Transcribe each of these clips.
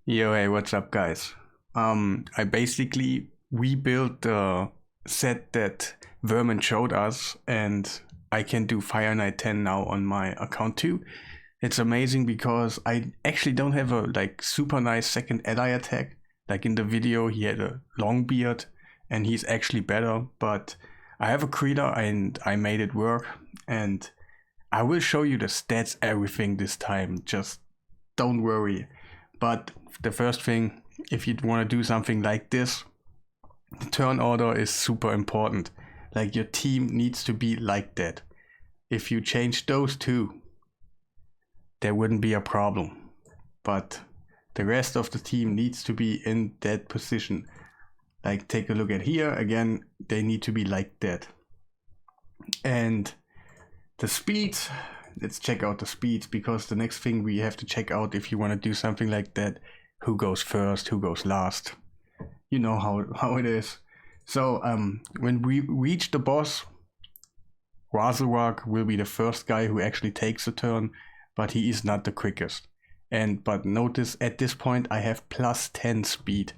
Yo, hey, what's up, guys? I basically rebuilt the set that Vermin showed us, and I can do Fireknight 10 now on my account too. It's amazing because I actually don't have a super nice second ally attack. Like in the video, he had a long beard, and he's actually better. But I have a Creeler, and I made it work. And I will show you the stats, everything this time. Just don't worry. But the first thing, if you want to do something like this, the turn order is super important. Like your team needs to be like that. If you change those two, there wouldn't be a problem. But the rest of the team needs to be in that position. Like take a look at here, again, they need to be like that. And the speeds, let's check out the speeds, because the next thing we have to check out if you want to do something like that, who goes first, who goes last. You know how it is. So when we reach the boss, Razorok will be the first guy who actually takes a turn, but he is not the quickest. But notice at this point I have plus 10 speed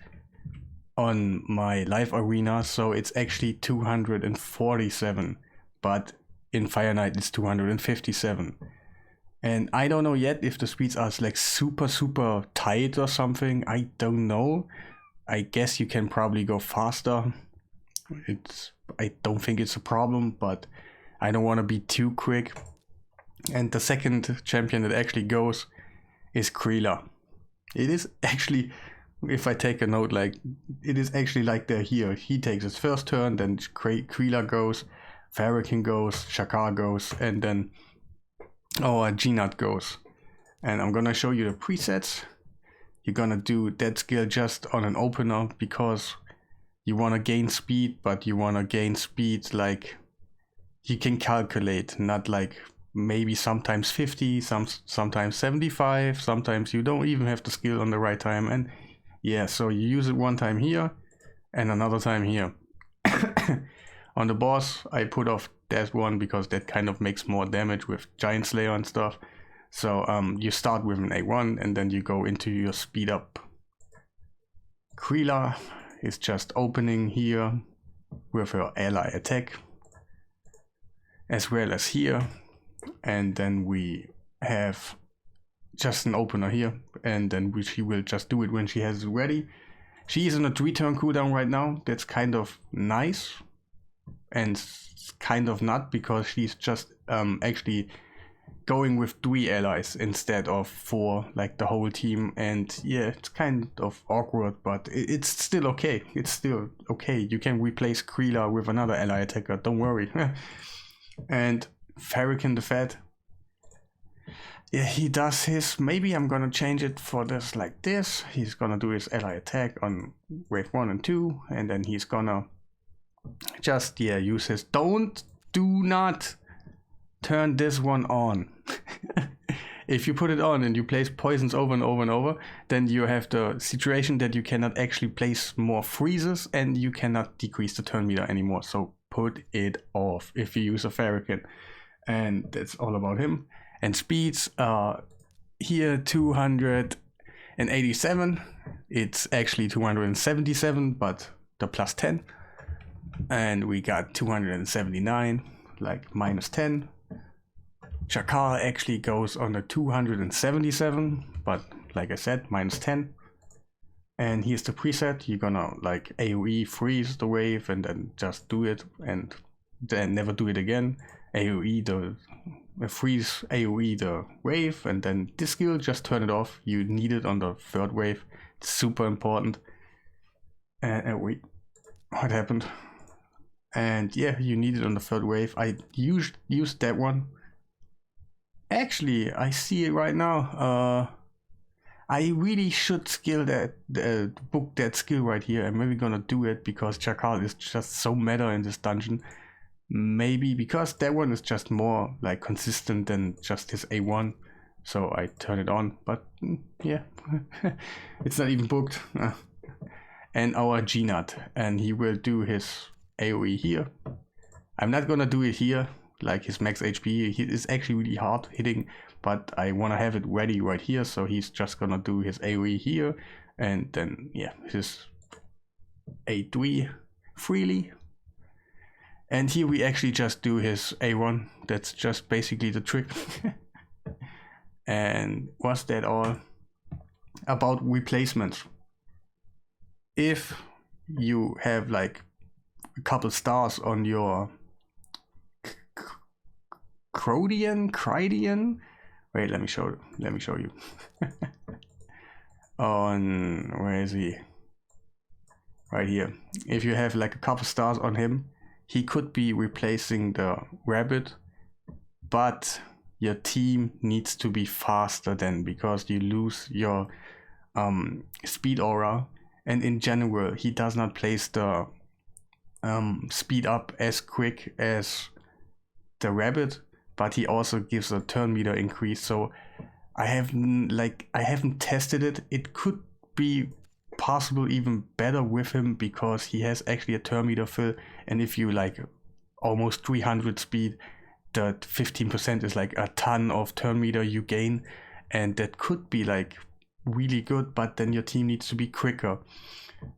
on my live arena, so it's actually 247, but in Fireknight it's 257. And I don't know yet if the speeds are like super tight or something. I don't know. I guess you can probably go faster. I don't think it's a problem, but I don't want to be too quick. And the second champion that actually goes is Creeler. It is actually, if I take a note, like it is actually like they're here. He takes his first turn, then Creeler goes, Fireknight goes, Shakar goes, and then Gnat goes. And I'm gonna show you the presets. You're gonna do that skill just on an opener because you wanna gain speed, but you wanna gain speed like you can calculate, not like maybe sometimes 50, sometimes 75, sometimes you don't even have the skill on the right time. And yeah, so you use it one time here and another time here. On the boss, I put off that one because that kind of makes more damage with Giant Slayer and stuff. So you start with an A1 and then you go into your speed up. Creeler is just opening here with her ally attack, as well as here. And then we have just an opener here, and then she will just do it when she has it ready. She is on a 3-turn cooldown right now. That's kind of nice. And kind of not, because she's just actually going with 3 allies instead of 4 like the whole team. And yeah, it's kind of awkward, but it's still okay. It's still okay. You can replace Creeler with another ally attacker, don't worry. And Fireknight the Fat, yeah, he does his, maybe I'm gonna change it for this like this. He's gonna do his ally attack on wave 1 and 2, and then he's gonna just use his do not turn this one on. If you put it on and you place poisons over and over and over, then you have the situation that you cannot actually place more freezes and you cannot decrease the turn meter anymore. So put it off if you use a Fireknight. And that's all about him. And speeds are here 287. It's actually 277, but the plus 10. And we got 279, like minus 10. Shakar actually goes on a 277, but like I said, minus 10. And here's the preset. You're gonna like AoE freeze the wave and then just do it and then never do it again. AoE the freeze AoE the wave, and then this skill, just turn it off. You need it on the 3rd wave. It's super important. And wait, what happened? And yeah, you need it on the 3rd wave. I used that one. Actually, I see it right now. I really should skill that, book that skill right here. I'm maybe gonna do it because Chakal is just so meta in this dungeon. Maybe because that one is just more like consistent than just his A1. So I turn it on, but yeah, it's not even booked. And our Gnat, and he will do his AoE here. I'm not gonna do it here, like his max HP. He is actually really hard hitting, but I want to have it ready right here, so he's just gonna do his AoE here, and then yeah, his A3 freely. And here we actually just do his A1. That's just basically the trick. And was that all? About replacements. If you have like a couple stars on your Cridian. Wait, let me show you. On, where is he? Right here. If you have like a couple stars on him, he could be replacing the rabbit, but your team needs to be faster then, because you lose your speed aura, and in general he does not place the speed up as quick as the rabbit, but he also gives a turn meter increase. So I haven't tested it. It could be possible even better with him, because he has actually a turn meter fill, and if you like almost 300 speed, the 15% is like a ton of turn meter you gain, and that could be like really good, but then your team needs to be quicker.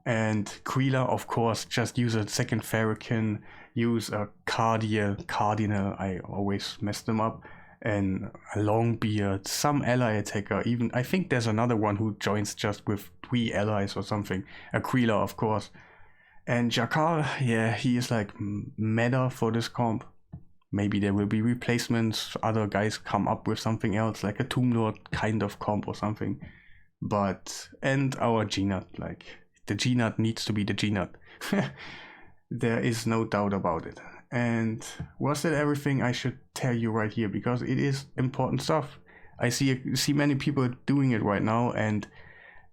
And Kreela, of course, just use a second Fireknight, use a Cardinal, I always mess them up, and a Longbeard, some ally attacker, even I think there's another one who joins just with 3 allies or something, a Kreela, of course. And Jakal, yeah, he is like meta for this comp. Maybe there will be replacements, other guys come up with something else, like a Tomb Lord kind of comp or something. But, and our G-Nut, like, the G-Nut needs to be the G-Nut. There is no doubt about it. And was that everything I should tell you right here? Because it is important stuff. I see many people doing it right now, and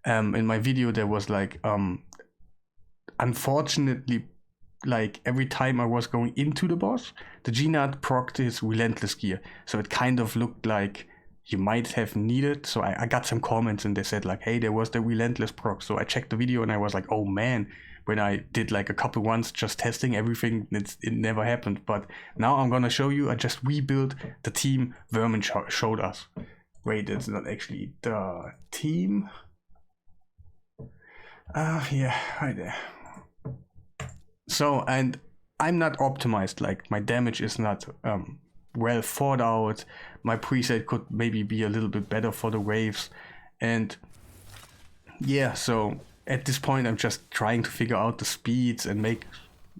in my video there was like, unfortunately, like every time I was going into the boss, the G-Nut procced his Relentless gear. So it kind of looked like you might have needed. So I got some comments and they said like, hey, there was the Relentless proc. So I checked the video and I was like, oh man, when I did like a couple ones just testing everything, it never happened. But now I'm gonna show you. I just rebuilt the team Vermin showed us. Wait, that's not actually the team. Yeah, right there. So, and I'm not optimized, like my damage is not well thought out. My preset could maybe be a little bit better for the waves. And yeah, so at this point I'm just trying to figure out the speeds and make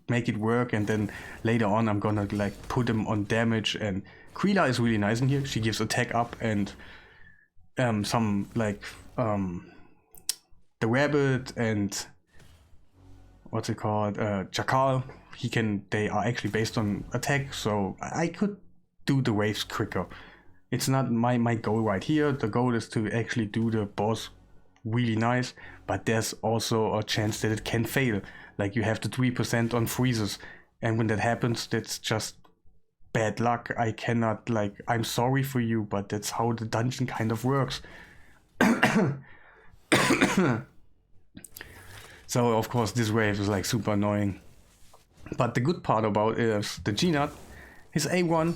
it work, and then later on I'm gonna like put them on damage. And Kreela is really nice in here. She gives attack up, and some like the rabbit and what's it called, Jakal, they are actually based on attack, so I could do the waves quicker. It's not my goal right here. The goal is to actually do the boss really nice, but there's also a chance that it can fail. Like you have the 3% on freezes, and when that happens, that's just bad luck. I cannot, like, I'm sorry for you, but that's how the dungeon kind of works. So of course this wave is like super annoying. But the good part about it is the G-Nut, his A1,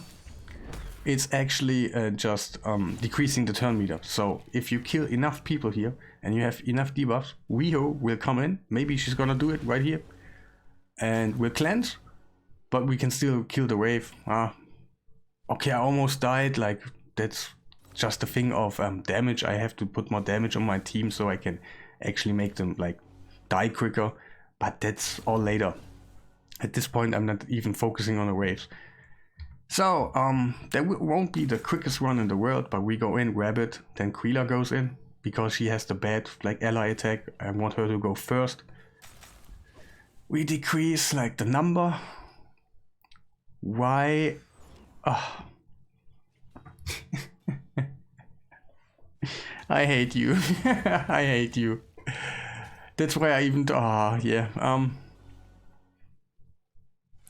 it's actually just decreasing the turn meter. So if you kill enough people here and you have enough debuffs, Riho will come in. Maybe she's gonna do it right here. And we'll cleanse, but we can still kill the wave. Okay, I almost died. Like, that's just a thing of damage. I have to put more damage on my team so I can actually make them like die quicker, but that's all later. At this point I'm not even focusing on the waves. So that won't be the quickest run in the world, but we go in rabbit, then Kreela goes in because she has the bad like ally attack. I want her to go first. We decrease like the number. Why? I hate you. I hate you. That's why I even yeah.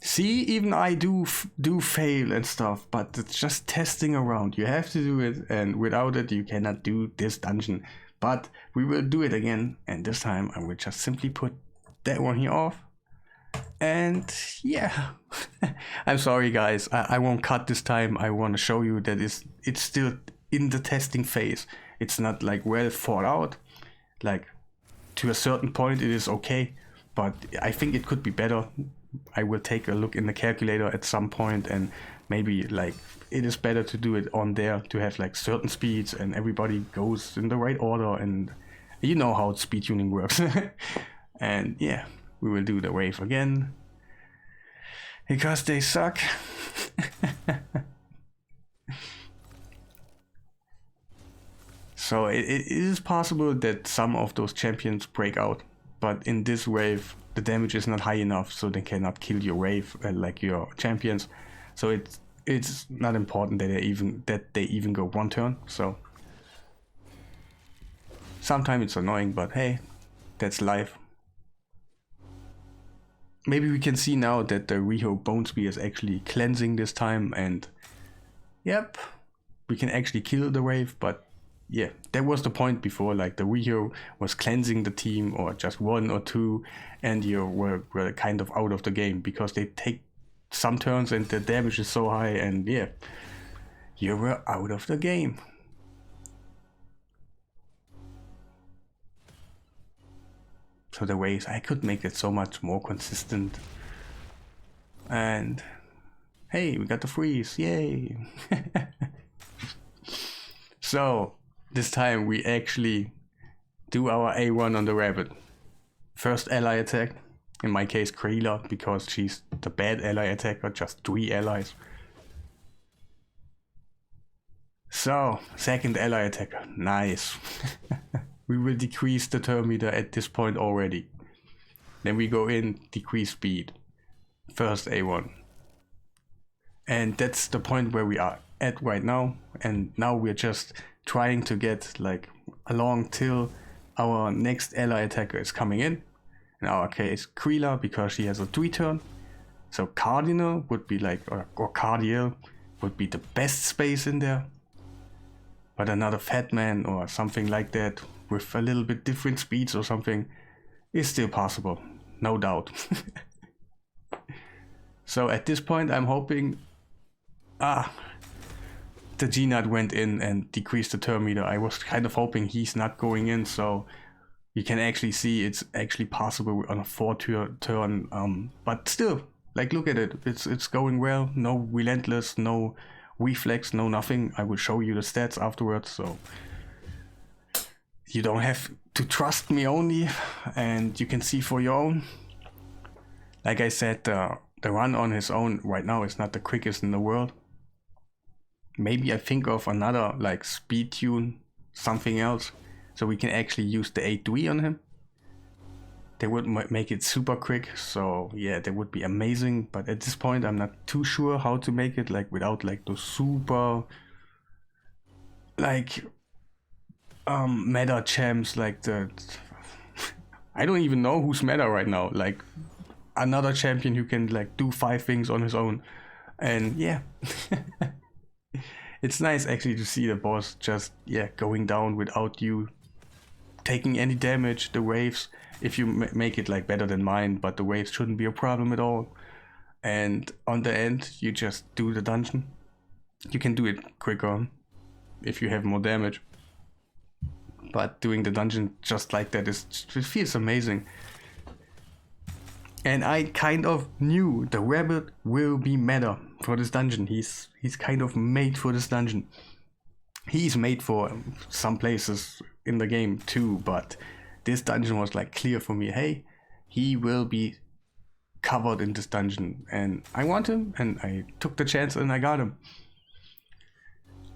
See, even I do fail and stuff, but it's just testing around. You have to do it, and without it you cannot do this dungeon. But we will do it again, and this time I will just simply put that one here off. And yeah, I'm sorry guys, I won't cut this time. I want to show you that it's still in the testing phase. It's not like well thought out. Like to a certain point it is okay, but I think it could be better. I will take a look in the calculator at some point, and maybe like it is better to do it on there to have like certain speeds and everybody goes in the right order, and you know how speed tuning works. And yeah, we will do the wave again because they suck. So it is possible that some of those champions break out, but in this wave the damage is not high enough, so they cannot kill your wave like your champions. So it's not important that they even go one turn. So sometimes it's annoying, but hey, that's life. Maybe we can see now that the Riho Bone Spear is actually cleansing this time, and yep, we can actually kill the wave. But yeah, that was the point before, like the Riho was cleansing the team, or just one or two, and you were kind of out of the game because they take some turns and the damage is so high, and yeah, you were out of the game. So the waves, I could make it so much more consistent. And hey, we got the freeze, yay! So this time we actually do our A1 on the rabbit. First ally attack, in my case Kreela, because she's the bad ally attacker, just 3 allies. So, second ally attacker, nice. We will decrease the turn meter at this point already. Then we go in, decrease speed. First A1. And that's the point where we are at right now. And now we're just trying to get like along till our next ally attacker is coming in. In our case, Kreela, because she has a 3 turn. So Cardinal would be like, or Cardiel would be the best space in there. But another Fat Man or something like that with a little bit different speeds or something is still possible, no doubt. So at this point I'm hoping, the G-Nut went in and decreased the turn meter. I was kind of hoping he's not going in, so you can actually see it's actually possible on a 4 turn, but still, like, look at it, it's going well. No relentless, no reflex, no nothing. I will show you the stats afterwards, so you don't have to trust me only, and you can see for your own. Like I said, the run on his own right now is not the quickest in the world. Maybe I think of another like speed tune, something else, so we can actually use the 8-3 on him. They would make it super quick, so yeah, that would be amazing. But at this point I'm not too sure how to make it like without like the super like meta champs, like the I don't even know who's meta right now, like another champion who can like do 5 things on his own. And yeah. It's nice actually to see the boss just going down without you taking any damage. The waves, if you make it like better than mine, but the waves shouldn't be a problem at all. And on the end you just do the dungeon. You can do it quicker if you have more damage, but doing the dungeon just like that it feels amazing. And I kind of knew the rabbit will be meta for this dungeon. He's kind of made for this dungeon. He's made for some places in the game too, but this dungeon was like clear for me. Hey, he will be covered in this dungeon, and I want him, and I took the chance and I got him.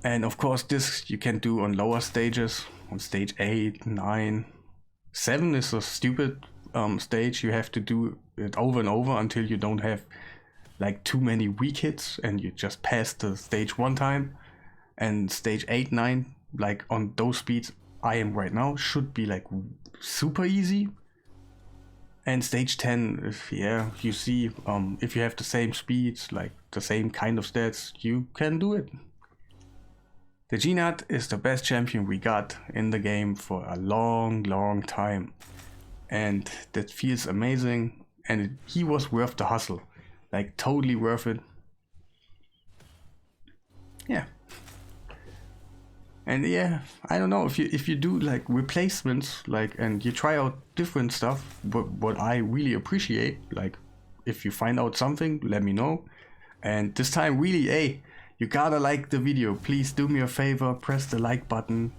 And of course this you can do on lower stages, on stage 8, 9, 7 is a stupid stage. You have to do it over and over until you don't have like too many weak hits and you just pass the stage 1 time. And stage 8, 9, like on those speeds I am right now, should be like super easy. And stage 10, if you see, if you have the same speeds, like the same kind of stats, you can do it. The G-Nut is the best champion we got in the game for a long time, and that feels amazing, and he was worth the hustle, like totally worth it. Yeah. And yeah, I don't know if you do like replacements, like, and you try out different stuff. But what I really appreciate, like, if you find out something, let me know. And this time, really, hey, you gotta like the video. Please do me a favor, press the like button.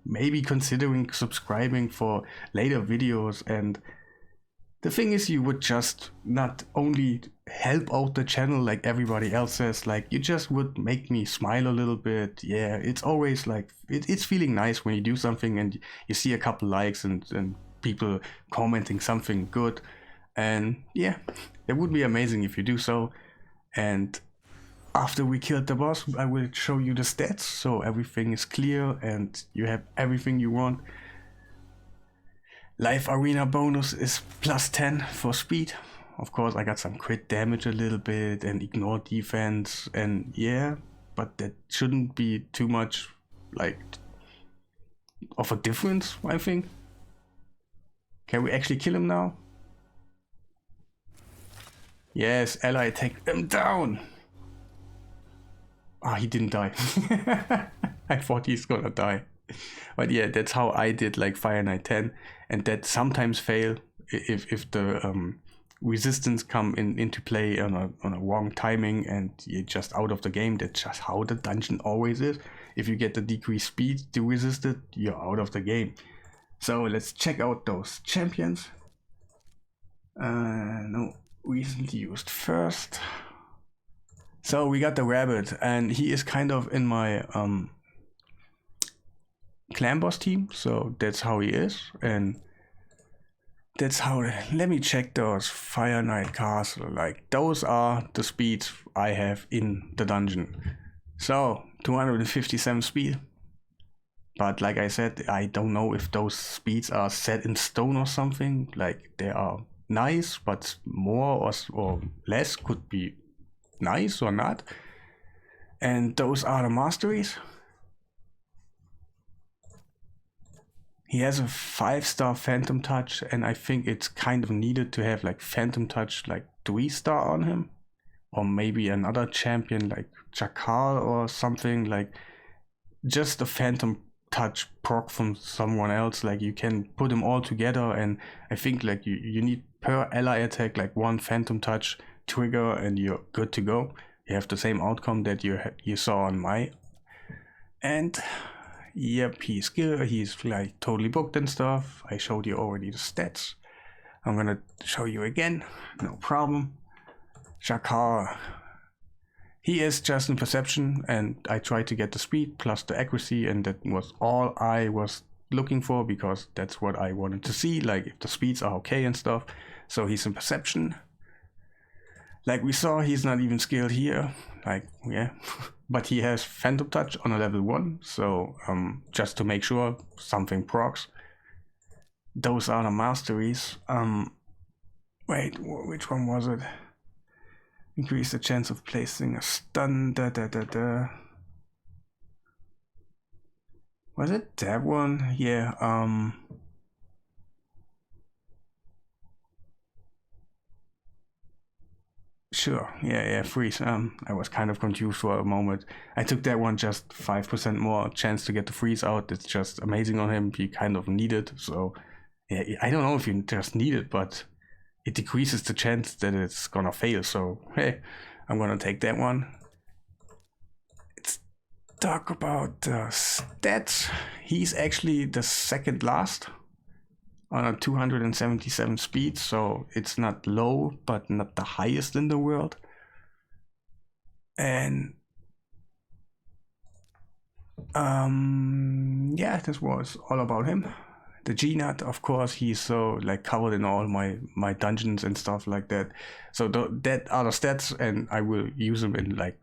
Maybe considering subscribing for later videos. And the thing is, you would just not only help out the channel like everybody else says, like, you just would make me smile a little bit. Yeah, it's always like, it's feeling nice when you do something and you see a couple likes and people commenting something good. And yeah, it would be amazing if you do so. And after we killed the boss, I will show you the stats so everything is clear and you have everything you want. Life arena bonus is plus 10 for speed. Of course, I got some crit damage a little bit and ignore defense, and yeah, but that shouldn't be too much like of a difference, I think. Can we actually kill him now? Yes, ally take him down. Ah, he didn't die. I thought he's gonna die. But yeah, that's how I did like Fireknight 10, and that sometimes fail if the resistance come into play on a wrong timing and you're just out of the game. That's just how the dungeon always is. If you get the decreased speed to resist it, you're out of the game. So let's check out those champions. No, recently used first. So we got the rabbit, and he is kind of in my clan boss team, so that's how he is. And that's how, let me check those Fireknight Castle, like those are the speeds I have in the dungeon. So 257 speed, but like I said, I don't know if those speeds are set in stone or something. Like, they are nice, but more or less could be nice or not. And those are the masteries. He has a 5-star Phantom Touch, and I think it's kind of needed to have like Phantom Touch like 3-star on him. Or maybe another champion like Jakar or something, like just a Phantom Touch proc from someone else. Like, you can put them all together, and I think like you need per ally attack like 1 Phantom Touch trigger and you're good to go. You have the same outcome that you saw on my. And yep, he's good. He's like totally booked and stuff. I showed you already the stats. I'm gonna show you again, no problem. Jakar, he is just in perception, and I tried to get the speed plus the accuracy, and that was all I was looking for, because that's what I wanted to see, like if the speeds are okay and stuff. So he's in perception. Like we saw, he's not even skilled here, like, yeah. But he has Phantom Touch on a level 1, so just to make sure something procs. Those are the masteries. Wait, which one was it? Increase the chance of placing a stun. Was it that one? Yeah. Sure. Yeah. Freeze. I was kind of confused for a moment. I took that one, just 5% more chance to get the freeze out. It's just amazing on him. He kind of need it. So yeah, I don't know if you just need it, but it decreases the chance that it's gonna fail. So hey, I'm gonna take that one. Let's talk about stats. He's actually the second last on a 277 speed, so it's not low, but not the highest in the world. And yeah, this was all about him. The G-Nut, of course, he's so like covered in all my dungeons and stuff like that. So that are the stats, and I will use them in like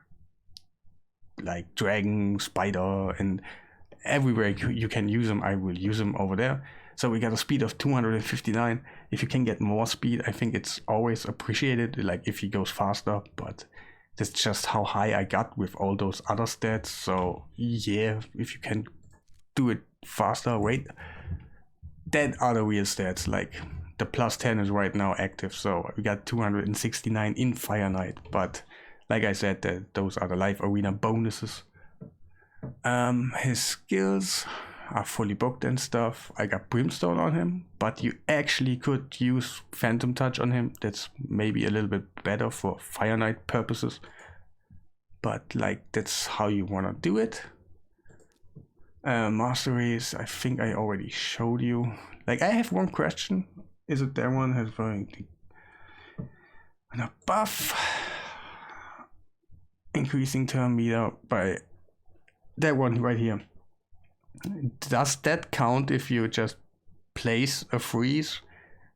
dragon, spider, and everywhere you can use them. I will use them over there. So we got a speed of 259. If you can get more speed, I think it's always appreciated, like if he goes faster, but that's just how high I got with all those other stats. So yeah, if you can do it faster, wait. That are the real stats, like the plus 10 is right now active, so we got 269 in Fireknight, but like I said, those are the live arena bonuses. His skills are fully booked and stuff. I got Brimstone on him, but you actually could use Phantom Touch on him. That's maybe a little bit better for Fireknight purposes. But like, that's how you want to do it. Masteries, I think I already showed you. Like, I have one question. Is it that one has very a buff? Increasing turn meter by that one right here. Does that count if you just place a freeze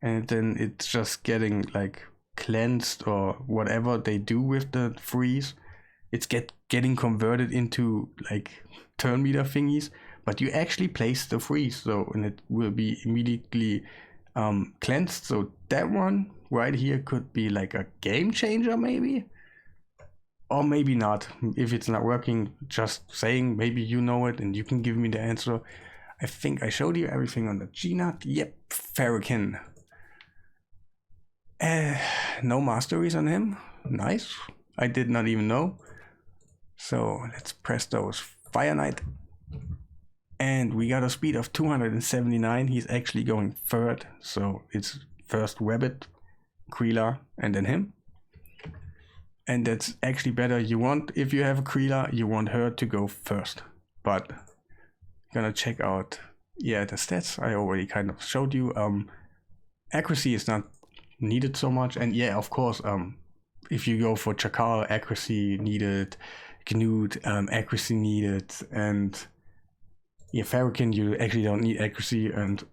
and then it's just getting like cleansed or whatever they do with the freeze? It's getting converted into like turn meter thingies, but you actually place the freeze, so and it will be immediately cleansed. So that one right here could be like a game changer, maybe. Or maybe not. If it's not working, just saying, maybe you know it and you can give me the answer. I think I showed you everything on the GNAT. Yep, Fireknight. No masteries on him. Nice. I did not even know. So let's press those. Fireknight. And we got a speed of 279. He's actually going third. So it's first Rabbit, Kreela, and then him. And that's actually better. You want, if you have a Kreela, you want her to go first. But gonna check out, yeah, the stats I already kind of showed you. Accuracy is not needed so much. And yeah, of course, if you go for Chakal, accuracy needed, Knut, accuracy needed, and yeah, Fireknight, you actually don't need accuracy, and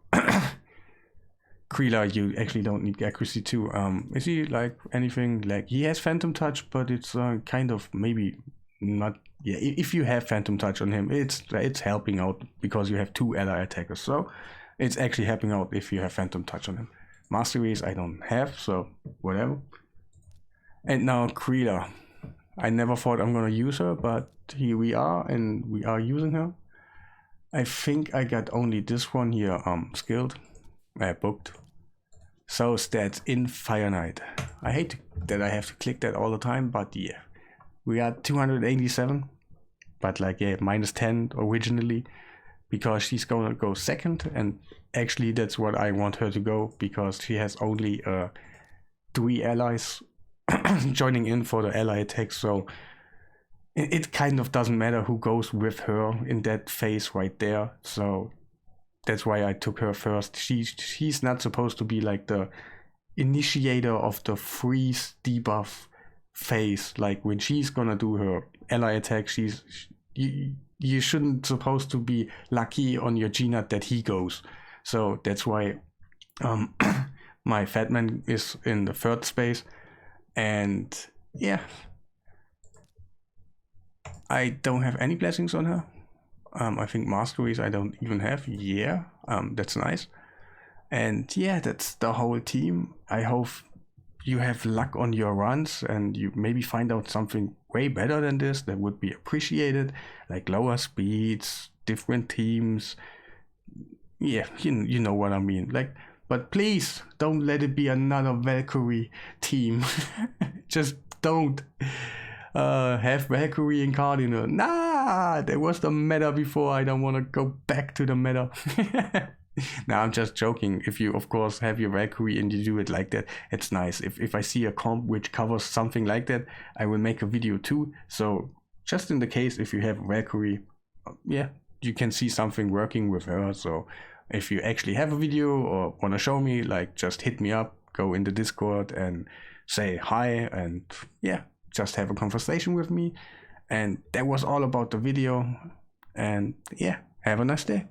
Kreela, you actually don't need accuracy too. Is he like anything? Like, he has Phantom Touch, but it's kind of maybe not. Yeah, if you have Phantom Touch on him, it's helping out because you have 2 ally attackers. So it's actually helping out if you have Phantom Touch on him. Masteries I don't have, so whatever. And now Kreela. I never thought I'm gonna use her, but here we are, and we are using her. I think I got only this one here skilled. Booked. So stats in Fireknight. I hate that I have to click that all the time, but yeah. We got 287, but like, yeah, -10 originally, because she's gonna go second, and actually that's what I want her to go, because she has only 3 allies joining in for the ally attack, so it kind of doesn't matter who goes with her in that phase right there. So that's why I took her first. She's not supposed to be like the initiator of the freeze debuff phase. Like, when she's gonna do her ally attack, you shouldn't supposed to be lucky on your GNAT that he goes. So that's why my Fatman is in the third space. And yeah, I don't have any blessings on her. I think masteries I don't even have. Yeah, that's nice. And yeah, that's the whole team. I hope you have luck on your runs and you maybe find out something way better than this. That would be appreciated, like lower speeds, different teams. Yeah, you know what I mean. Like, but please don't let it be another Valkyrie team. Just don't have Valkyrie and Cardinal. Nah, there was the meta before. I don't want to go back to the meta. Nah, I'm just joking. If you, of course, have your Valkyrie and you do it like that, it's nice. If I see a comp which covers something like that, I will make a video too. So just in the case if you have Valkyrie, yeah, you can see something working with her. So if you actually have a video or want to show me, like, just hit me up, go in the Discord and say hi, and yeah, just have a conversation with me. And that was all about the video. And yeah, have a nice day.